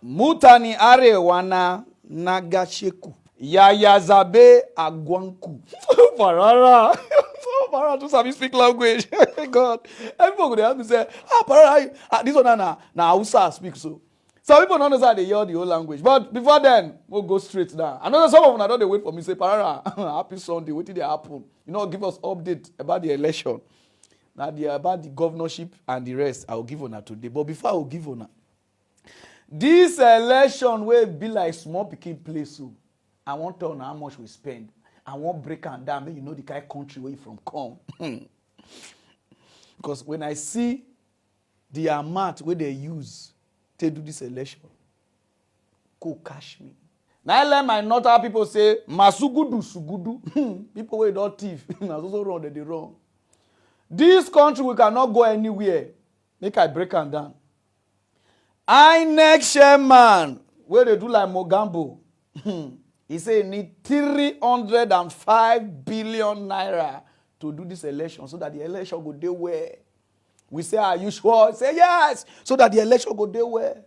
Mutani arewana nagasheku. Yayazabe agwanku. Parara. Parara to sabi speak language. God. Everybody go ask me say, Parara, this one na Hausa speak so. Some people don't know how they hear the whole language. But before then, we'll go straight down. I know some of them don't they wait for me say, Parara, happy Sunday, what did they happen? You know, give us update about the election. Now about the governorship and the rest, I will give on today. But before I will give on this election will be like small pikin place. So I want to know how much we spend. I won't break am down, make you know the kind of country where you from come. Because when I see the amount where they use to do this election, go cash me. Now I let my northern people say, Masugudu, Sugudu. People wey don't thief, na also wrong that they wrong. This country we cannot go anywhere. Make I break am down. INEC chairman, where they do like Mogambo, he say he need 305 billion naira to do this election so that the election go dey well. We say, are you sure? Say yes, so that the election go dey well.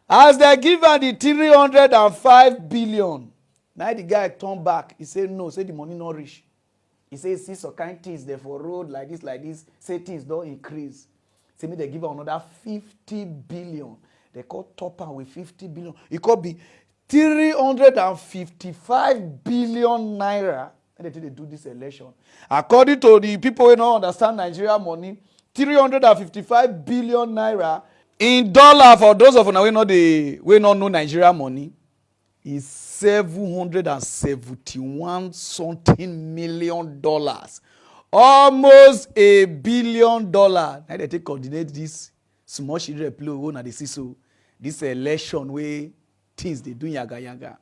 As they give am the 305 billion, now the guy turn back. He say no, say the money not reach. He say see some kind things there for road like this. Say things don't increase. Say me they give am another 50 billion. They call top am with 50 billion. It could be 355 billion naira. And they do this election. According to the people who don't understand Nigeria money, 355 billion naira in dollar for those of you we not know Nigeria money is $771 something million. Almost $1 billion. Now they take coordinate this small children play on the see so this election where things they do yaga.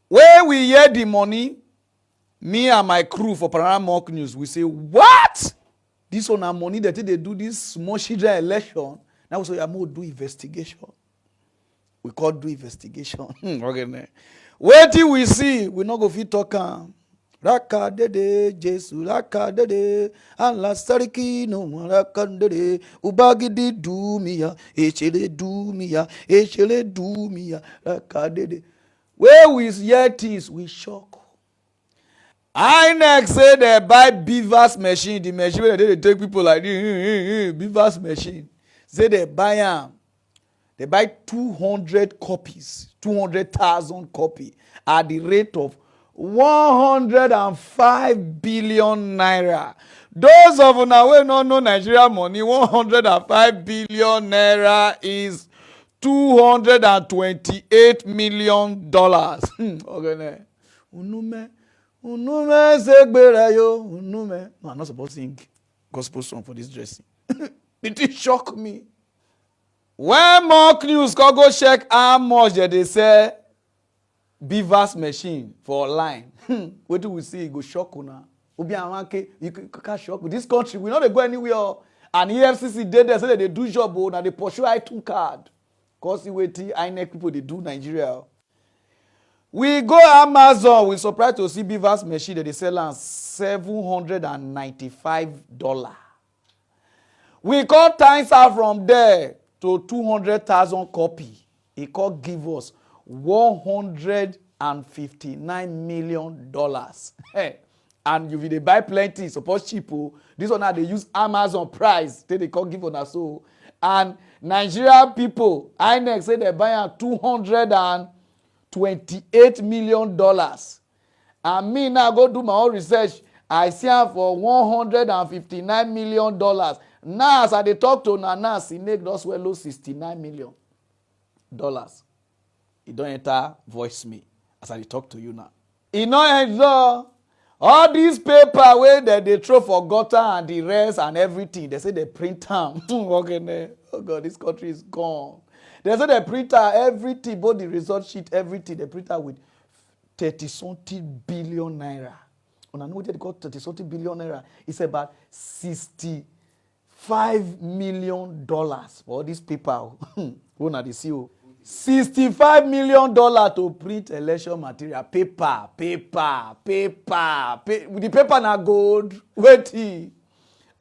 When we hear the money, me and my crew for Paramount News, we say, what? This one our money that they do this small children election. Now we say, I'm going to do investigation. We call do investigation. Okay. Wait till we see. We not go fit talk. Raka dede, Jesu raka dede, Allah sariki no raka dede, ubagidi do miya, echele do miya, raka dede. Where we hear things, we shock. INEC say they buy beavers machine, the machine where they take people like this, beavers machine. Say they buy them. They buy 200 copies, 200,000 copies at the rate of 105 billion naira. Those of you now who don't know Nigeria money, 105 billion naira is $228 million. Okay, unume segbera yo unume. No, I'm not supposed to sing gospel song for this dressing. It shock me. When Monk News go check how much they say beavers machine for online. What do we see? It go shock una. You can shock. This country, we not go anywhere. And EFCC did there, say they do job, now they pursue iTunes card. Cause the way INEC people they do Nigeria. We go Amazon, we surprised to see beavers machine that they sell on $795. We got times out from there to 200,000 copy. It could give us $159 million. And if they buy plenty, suppose cheapo. This one now they use Amazon price. They can't give on us so. And Nigerian people, INEC say they buy $228 million. And me now go do my own research. I see am for $159 million. Now as I dey talk to Nana, Sinek just well $69 million. It don't enter voice me as I dey talk to you now. It no enter all these paper where they throw for gutter and the rest and everything. They say they print them. Okay, oh God, this country is gone. They say they print out everything, both the result sheet, everything. They print out with 30-something billion naira. And I know what they call 30-something billion naira. It's about $65 million for all these people. Who are the CEO? $65 million to print election material. Paper. The paper na gold. Wait.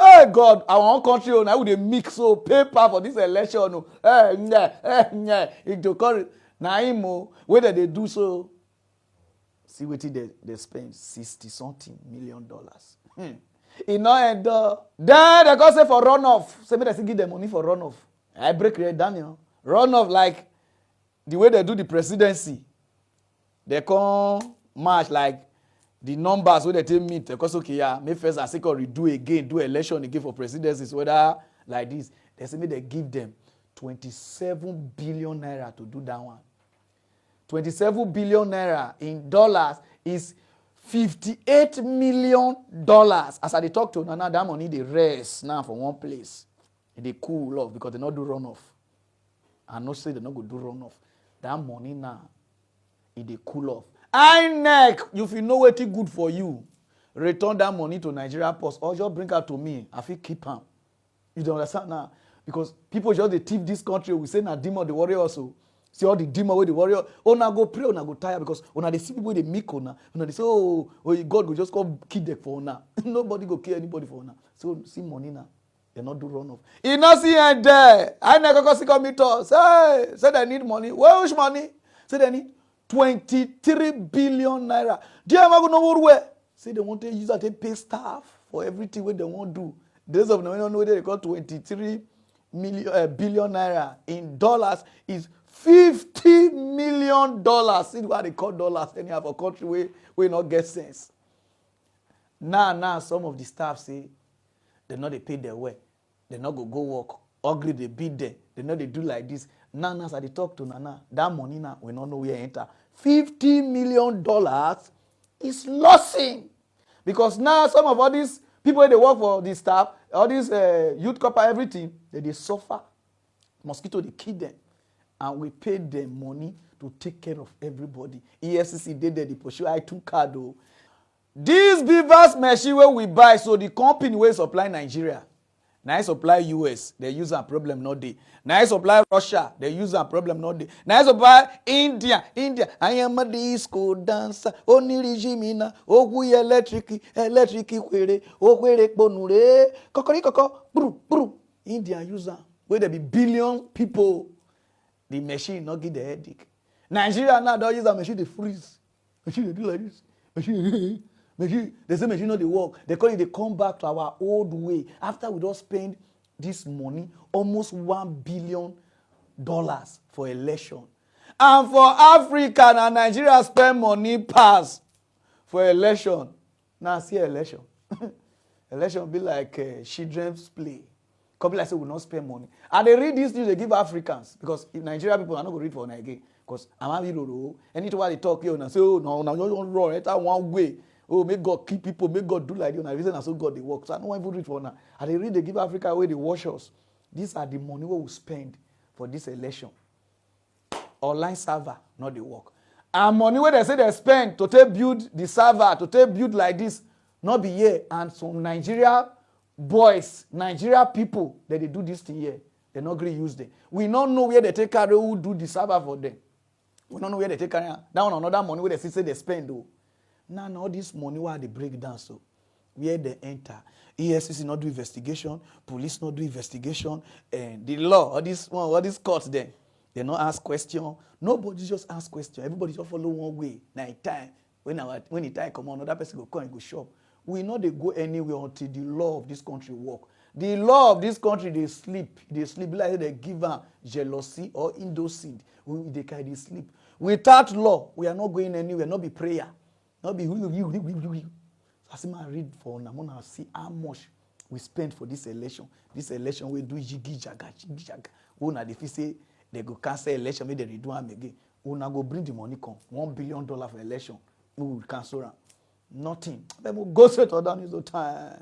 Hey God, our own country, now we dey mix so paper for this election. Oh, it to call na him oh, whether they do so. See wetin they spend $60-something million. E no end up. Then they go say for runoff. Say make they still give them money for runoff. I break it Daniel. Runoff like the way they do the presidency. They come march like the numbers wey they take meet. They cause okay, yeah, make first and second redo again, do election again for presidencies, whether like this. They say make they give them 27 billion naira to do that one. 27 billion naira in dollars is $58 million. As I dey talk to Nana, that money dey rest now for one place. E dey cool off because they not do runoff. I no say they not go do runoff. That money now, e dey cool off. INEC, if you know wetin good for you, return that money to Nigeria Post or just bring am to me. I fit keep am. You don't understand now? Because people just dey thief this country. We say na demon dey worry also. See all the demon wey dey worry. Una go pray, una go tire because una dey see people wey dey meek una. Una dey say, oh, God go just come kill them for una. Nobody go kill anybody for una. So see money now. They not do runoff. E no see end there. INEC go see come meet us. Hey, say they need money. Which money? Say they need 23 billion naira. Dear am I go know where? Say they want to use that to pay staff for everything what they want to do. Those of them don't know whether they call 23 billion naira in dollars is $50 million. See what they call dollars anyhow for country where not get sense. Now some of the staff say they know they pay their way. They not go work. Ugly they beat them. They know they do like this. Now as I talk to Nana, that money now we don't know where enter. $50 million is losing. Because now some of all these people they work for the staff, all these youth copper, everything, they suffer. Mosquito they kill them. And we pay them money to take care of everybody. EFCC did the pursue I2 card though. These beavers machine where we buy, so the company will supply Nigeria. Now I supply US, they use a problem not day. Now I supply Russia, they use a problem not day. Now I supply India. I am a disco dancer. Only regime na. Oh we electric quere. Oh quere bonure. Kokoriko bru. India user. Where there be billion people. The machine not give the headache. Nigeria now don't use a machine, they freeze. Machine they do like this. Machine. They say machine not they work. They call it they come back to our old way. After we don't spend this money, almost $1 billion for election. And for Africa and Nigeria spend money pass for election. Now see election. Election be like children's play. Couple like say we not spend money. And they read this news they give Africans because if Nigeria people are not going to read for again. Because I'm a hero. Anytime they talk here, and say, oh no, you don't run. It's one way. Oh, make God keep people, make God do like this. And the reason I so God they work. So I don't want to read for now. And they read, they give Africa away, they wash us. These are the money we will spend for this election. Online server, not the work. And money where they say they spend to take build the server, to take build like this, not be here. And some Nigeria boys, Nigeria people, that they do this thing here, they not going to use them. We don't know where they take carry who do the server for them. We don't know where they take carry that one another money where they say they spend though. Now all this money why they break down so where they enter. EFCC not do investigation, police not do investigation, and the law, all these courts then, they not ask question. Nobody just ask question. Everybody just follow one way. Night time. When the time come on, another person go come and go shop. We know they go anywhere until the law of this country work. The law of this country, they sleep. They sleep like they give them jealousy or indocent. They carry they sleep. Without law, we are not going anywhere. Not be prayer. Not be I see my read for Namona, see how much we spend for this election. This election we do jiggy jaga. Una if you say they go cancel election, maybe they redo them again. Una go bring the money come $1 billion for election. We will cancel them. Nothing. Then we'll go straight or down is the time.